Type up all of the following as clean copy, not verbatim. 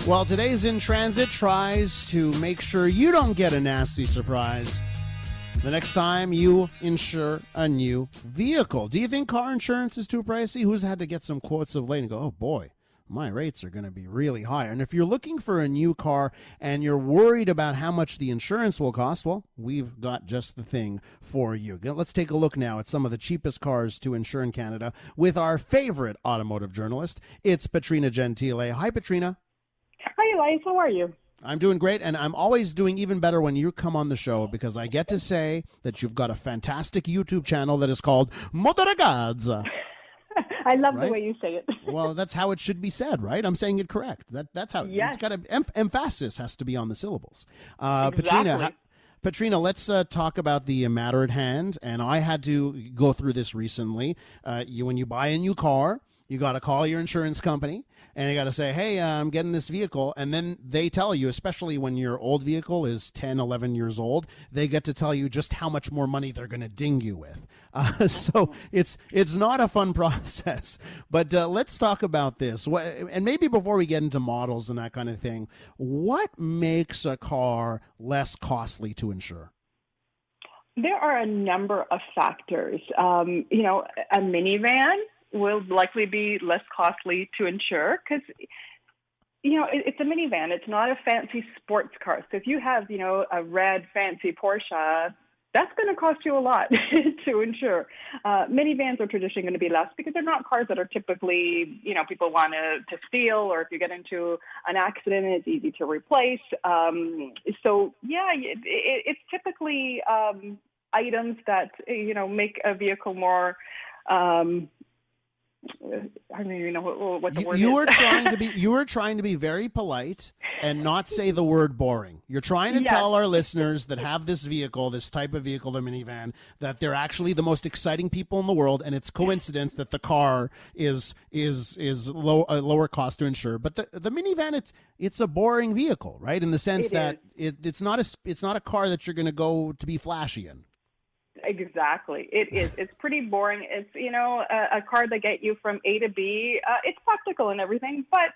Well, today's In Transit tries to make sure you don't get a nasty surprise the next time you insure a new vehicle. Do you think car insurance is too pricey? Who's had to get some quotes of late and go, oh boy, my rates are going to be really high. And if you're looking for a new car and you're worried about how much the insurance will cost, well, we've got just the thing for you. Let's take a look now at some of the cheapest cars to insure in Canada with our favorite automotive journalist. It's Petrina Gentile. Hi, Petrina. Hi, Elias. How are you? I'm doing great, and I'm always doing even better when you come on the show because I get to say that you've got a fantastic YouTube channel that is called Motoragaz. I love the way you say it. Well, that's how it should be said, right? I'm saying it correct. That's how yes. It's got emphasis has to be on the syllables. Exactly. Petrina, let's talk about the matter at hand. And I had to go through this recently. When you buy a new car, you got to call your insurance company and you got to say, hey, I'm getting this vehicle. And then they tell you, especially when your old vehicle is 10, 11 years old, they get to tell you just how much more money they're going to ding you with. So it's not a fun process. But let's talk about this. And maybe before we get into models and that kind of thing, what makes a car less costly to insure? There are a number of factors. A minivan will likely be less costly to insure because, it's a minivan. It's not a fancy sports car. So if you have, a red fancy Porsche, that's going to cost you a lot to insure. Minivans are traditionally going to be less because they're not cars that are typically, people want to steal, or if you get into an accident, it's easy to replace. It's typically items that, make a vehicle more... I don't even know what the word is. You were trying to be very polite and not say the word boring. You're trying to tell our listeners that have this vehicle, this type of vehicle, the minivan, that they're actually the most exciting people in the world, and it's coincidence that the car is lower cost to insure. But the minivan, it's a boring vehicle, right? In the sense that it's not a car that you're going to go to be flashy in. Exactly. It is. It's pretty boring. It's, a car that get you from A to B. It's practical and everything, but,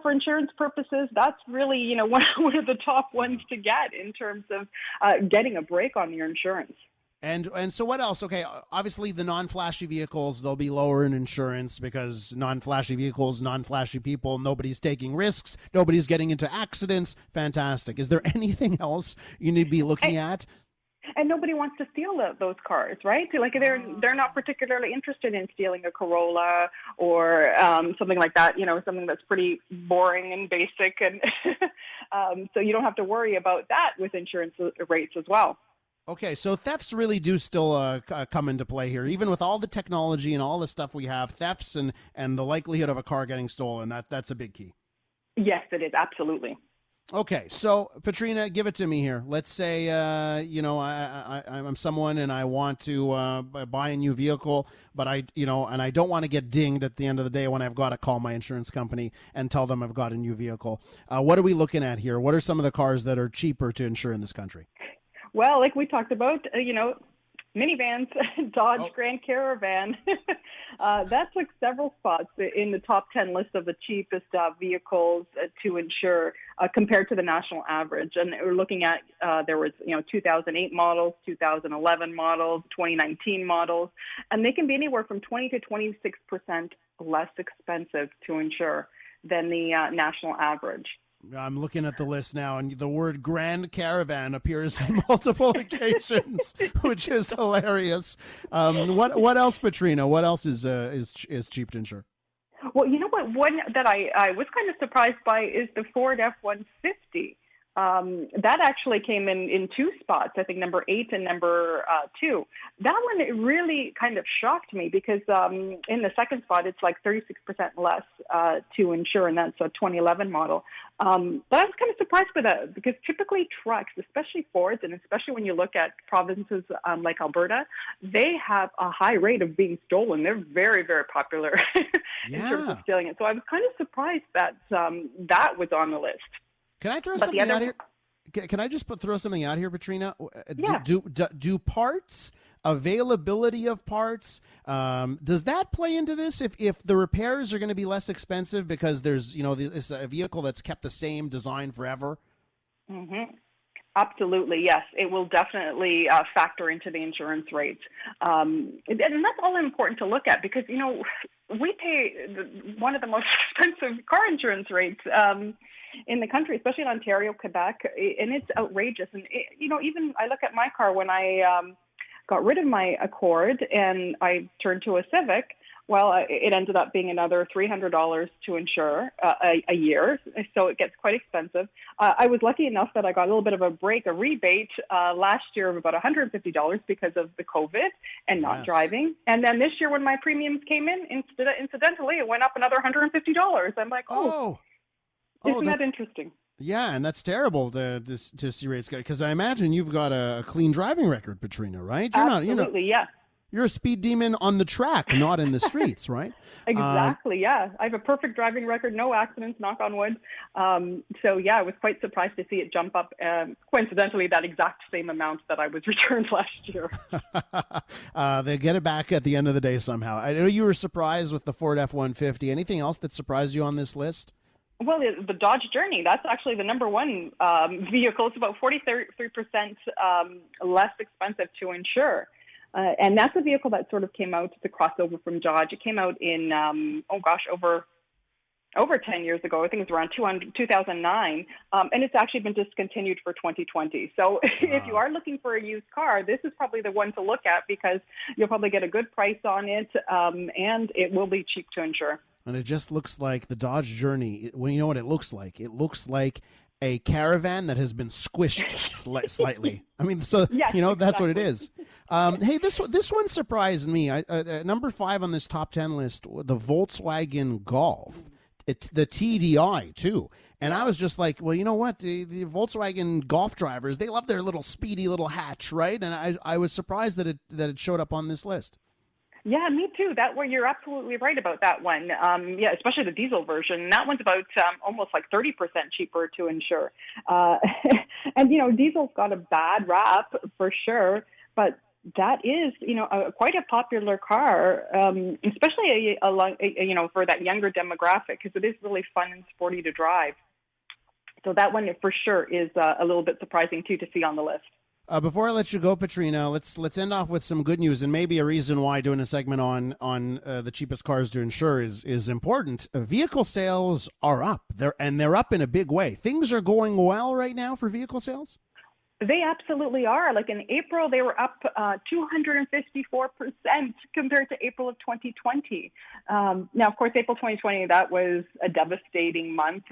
for insurance purposes, that's really, one of the top ones to get in terms of getting a break on your insurance. And so what else? Okay, obviously the non-flashy vehicles, they'll be lower in insurance because non-flashy vehicles, non-flashy people, nobody's taking risks, nobody's getting into accidents. Fantastic. Is there anything else you need to be looking at? And nobody wants to steal those cars, right? Like they're not particularly interested in stealing a Corolla or something like that. Something that's pretty boring and basic, and so you don't have to worry about that with insurance rates as well. Okay, so thefts really do still come into play here, even with all the technology and all the stuff we have. Thefts and the likelihood of a car getting stolen, that's a big key. Yes, it is, absolutely. Okay, so Petrina, give it to me here. Let's say, I'm someone and I want to buy a new vehicle, but I don't want to get dinged at the end of the day when I've got to call my insurance company and tell them I've got a new vehicle. What are we looking at here? What are some of the cars that are cheaper to insure in this country? Well, like we talked about, minivans, Dodge Grand Caravan. That's like several spots in the top 10 list of the cheapest vehicles to insure compared to the national average. And we're looking at, there was, 2008 models, 2011 models, 2019 models, and they can be anywhere from 20 to 26% less expensive to insure than the national average. I'm looking at the list now, and the word Grand Caravan appears on multiple occasions, which is hilarious. What else, Petrina? What else is cheap to insure? Well, you know what? One that I was kind of surprised by is the Ford F-150. That actually came in two spots, I think number 8 and number 2. That one, it really kind of shocked me because in the second spot, it's like 36% less to insure, and that's a 2011 model. But I was kind of surprised by that because typically trucks, especially Fords, and especially when you look at provinces like Alberta, they have a high rate of being stolen. They're very, very popular in terms of stealing it. So I was kind of surprised that that was on the list. Can I throw something out here? Can I just throw something out here, Petrina? Yeah. Do parts availability of parts. Does that play into this? If the repairs are going to be less expensive because there's, it's a vehicle that's kept the same design forever? Mm-hmm. Absolutely, yes. It will definitely factor into the insurance rates. And that's all important to look at because, we pay one of the most expensive car insurance rates in the country, especially in Ontario, Quebec, and it's outrageous. And, even I look at my car when I got rid of my Accord and I turned to a Civic. Well, it ended up being another $300 to insure a year, so it gets quite expensive. I was lucky enough that I got a little bit of a rebate last year of about $150 because of the COVID and not driving. And then this year when my premiums came in, incidentally, it went up another $150. I'm like, isn't that interesting? Yeah, and that's terrible to see rates go, because I imagine you've got a clean driving record, Petrina, right? Absolutely, yeah. You're a speed demon on the track, not in the streets, right? Exactly, yeah. I have a perfect driving record, no accidents, knock on wood. So, yeah, I was quite surprised to see it jump up, coincidentally, that exact same amount that I was returned last year. They get it back at the end of the day somehow. I know you were surprised with the Ford F-150. Anything else that surprised you on this list? Well, the Dodge Journey, that's actually the number one vehicle. It's about 43% less expensive to insure. And that's a vehicle that sort of came out, the crossover from Dodge. It came out in, over 10 years ago. I think it was around 2009. And it's actually been discontinued for 2020. So if you are looking for a used car, this is probably the one to look at because you'll probably get a good price on it, and it will be cheap to insure. And it just looks like the Dodge Journey. Well, you know what it looks like? It looks like a Caravan that has been squished slightly. I mean, so, yes, that's what it is. Hey, this one surprised me. Number 5 on this top 10 list, the Volkswagen Golf. It's the TDI, too. And I was just like, well, you know what? The Volkswagen Golf drivers, they love their little speedy little hatch, right? And I was surprised that it showed up on this list. Yeah, me too. You're absolutely right about that one. Yeah, especially the diesel version. That one's about almost like 30% cheaper to insure. And, diesel's got a bad rap for sure, but that is, quite a popular car, especially, for that younger demographic, because it is really fun and sporty to drive. So that one for sure is a little bit surprising, too, to see on the list. Before I let you go, Petrina, let's end off with some good news, and maybe a reason why doing a segment on the cheapest cars to insure is important. Vehicle sales are up. They're up in a big way. Things are going well right now for vehicle sales. They absolutely are. Like in April, they were up 254% compared to April of 2020. Now, of course, April 2020, that was a devastating month.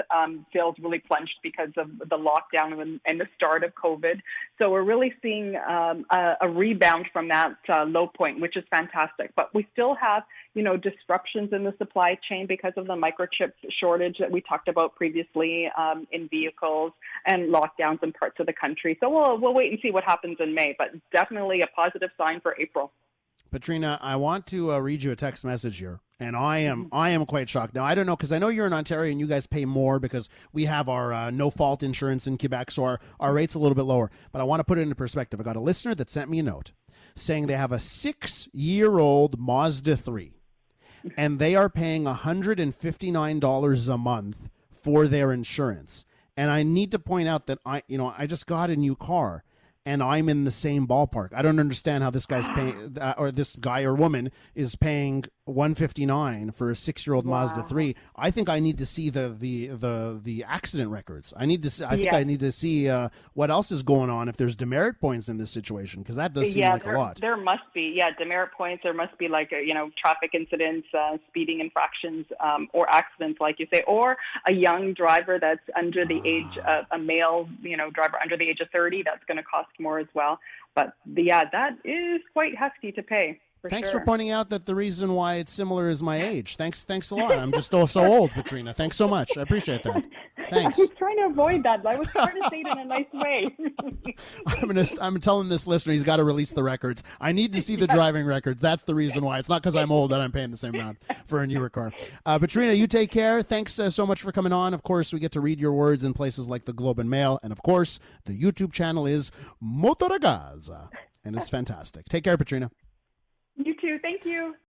Sales really plunged because of the lockdown and the start of COVID. So we're really seeing a rebound from that low point, which is fantastic. But we still have, disruptions in the supply chain because of the microchip shortage that we talked about previously in vehicles and lockdowns in parts of the country. So we'll wait and see what happens in May, but definitely a positive sign for April. Petrina, I want to read you a text message here, and I am quite shocked. Now, I don't know, because I know you're in Ontario and you guys pay more because we have our no-fault insurance in Quebec, so our rate's a little bit lower. But I want to put it into perspective. I got a listener that sent me a note saying they have a 6-year-old Mazda 3, and they are paying $159 a month for their insurance. And I need to point out that I just got a new car, and I'm in the same ballpark. I don't understand how this guy's paying, or this guy or woman is paying $159 for a 6-year-old Mazda 3. I think I need to see the accident records. I need to see, I think I need to see what else is going on if there's demerit points in this situation, because that does seem like a lot. There must be, demerit points. There must be traffic incidents, speeding infractions, or accidents, like you say, or a young driver that's under the age, a male, driver under the age of 30. That's going to cost more as well. But that is quite hefty to pay. Thanks for pointing out that the reason why it's similar is my age. Thanks a lot. I'm just so old, Petrina. Thanks so much. I appreciate that. Thanks. I was trying to avoid that. I was trying to say it in a nice way. I'm telling this listener he's got to release the records. I need to see the driving records. That's the reason why. It's not because I'm old that I'm paying the same amount for a newer car. Petrina, you take care. Thanks so much for coming on. Of course, we get to read your words in places like the Globe and Mail. And, of course, the YouTube channel is Motoragaza. and it's fantastic. Take care, Petrina. You too. Thank you.